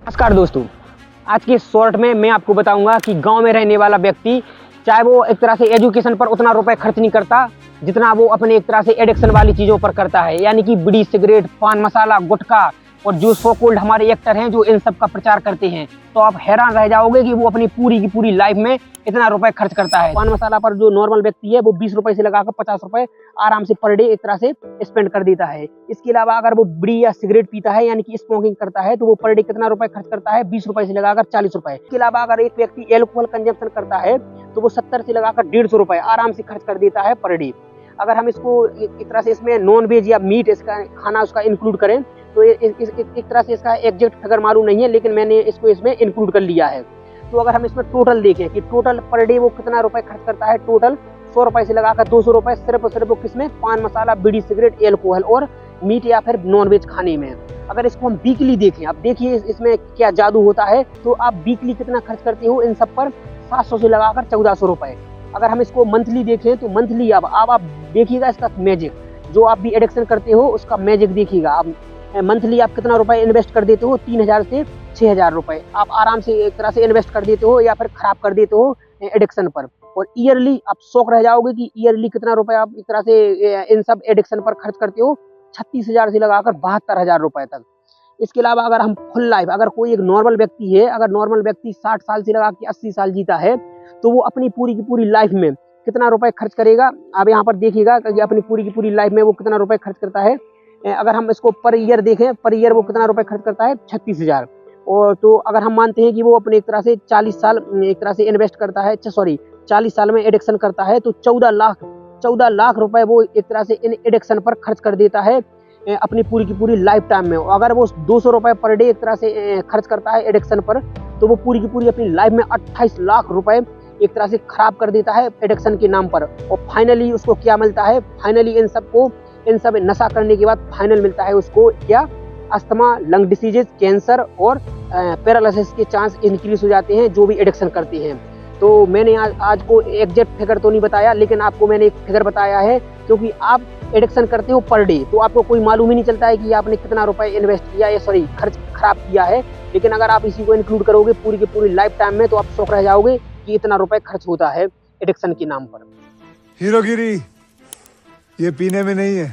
नमस्कार दोस्तों, आज के शॉर्ट में मैं आपको बताऊंगा कि गांव में रहने वाला व्यक्ति चाहे वो एक तरह से एजुकेशन पर उतना रुपए खर्च नहीं करता जितना वो अपने एक तरह से एडिक्शन वाली चीज़ों पर करता है, यानी कि बीड़ी, सिगरेट, पान मसाला, गुटखा और जो सो कॉल्ड हमारे एक्टर हैं जो इन सब का प्रचार करते हैं। तो आप हैरान रह जाओगे कि वो अपनी पूरी की पूरी लाइफ में इतना रुपए खर्च करता है। पान मसाला पर जो नॉर्मल व्यक्ति है वो 20 रुपए से लगाकर 50 रुपए आराम से पर डे एक तरह से स्पेंड कर देता है। इसके अलावा अगर वो बीड़ी या सिगरेट पीता है यानी कि स्मोकिंग करता है तो वो पर डे कितना रुपए खर्च करता है, 20 रुपए से लगाकर 40 रुपए। इसके अलावा अगर एक व्यक्ति एल्कोहल कंजप्शन करता है तो वो 70 से लगाकर 150 रुपए आराम से खर्च कर देता है पर डे। अगर हम इसको एक तरह से इसमें नॉन वेज या मीट इसका खाना उसका इंक्लूड करें तो एक तरह से इसका एग्जैक्ट फिगर मालूम नहीं है, लेकिन मैंने इसको इसमें इंक्लूड कर लिया है। तो अगर हम इसमें टोटल देखें कि टोटल पर डे वो कितना रुपए खर्च करता है, टोटल 100 रुपए से लगाकर 200 रुपए सिर्फ और सिर्फ किसमें, पान मसाला, बीड़ी, सिगरेट, एल्कोहल और मीट या फिर नॉन वेज खाने में। अगर इसको हम वीकली देखें, आप देखिए इसमें क्या जादू होता है। तो आप वीकली कितना खर्च करते हो इन सब पर, 700 से लगाकर 1400 रुपए। अगर हम इसको मंथली देखें तो मंथली अब आप देखिएगा इसका मैजिक, जो आप भी एडिक्शन करते हो उसका मैजिक देखिएगा। आप मंथली आप कितना रुपए इन्वेस्ट कर देते हो, 3000 से 6000 रुपए आप आराम से एक तरह से इन्वेस्ट कर देते हो या फिर खराब कर देते हो एडिक्शन पर। और ईयरली आप शौक रह जाओगे कि ईयरली कितना रुपए आप एक तरह से इन सब एडिक्शन पर खर्च करते हो, 36,000 से लगाकर 72,000 रुपए तक। इसके अलावा अगर हम फुल लाइफ, अगर कोई एक नॉर्मल व्यक्ति है, अगर नॉर्मल व्यक्ति 60 साल से लगा के 80 साल जीता है तो वो अपनी पूरी की पूरी लाइफ में कितना रुपए खर्च करेगा। आप यहाँ पर देखिएगा कि अपनी पूरी की पूरी लाइफ में वो कितना रुपए खर्च करता है। अगर हम इसको पर ईयर देखें, पर ईयर वो कितना रुपए खर्च करता है, 36,000। और तो अगर हम मानते हैं कि वो अपने एक तरह से 40 साल एक तरह से इन्वेस्ट करता है, 40 साल में एडिक्शन करता है तो 14 लाख रुपए वो एक तरह से इन एडिक्शन पर खर्च कर देता है अपनी पूरी की पूरी लाइफ टाइम में। अगर वो 200 रुपए पर डे एक तरह से खर्च करता है एडिक्शन पर तो वो पूरी की पूरी अपनी लाइफ में 28 लाख रुपए एक तरह से खराब कर देता है एडिक्शन के नाम पर। और फाइनली उसको क्या मिलता है, फाइनली इन सब नशा करने के बाद फाइनल मिलता है उसको क्या, अस्थमा, लंग डिसीजेज, कैंसर और पैरालिसिस के चांस इंक्रीज हो जाते हैं जो भी एडिक्शन करते हैं। तो मैंने आज को एग्जैक्ट फिगर तो नहीं बताया, लेकिन आपको मैंने एक फिगर बताया है क्योंकि आप एडिक्शन करते हो पर डे तो आपको कोई मालूम ही नहीं चलता है कि आपने कितना रुपए इन्वेस्ट किया या खर्च खराब किया है। लेकिन अगर आप इसी को इंक्लूड करोगे पूरी की पूरी लाइफ टाइम में तो आप शौक रह जाओगे कि इतना रुपए खर्च होता है एडिक्शन के नाम पर। हीरोगिरी ये पीने में नहीं है।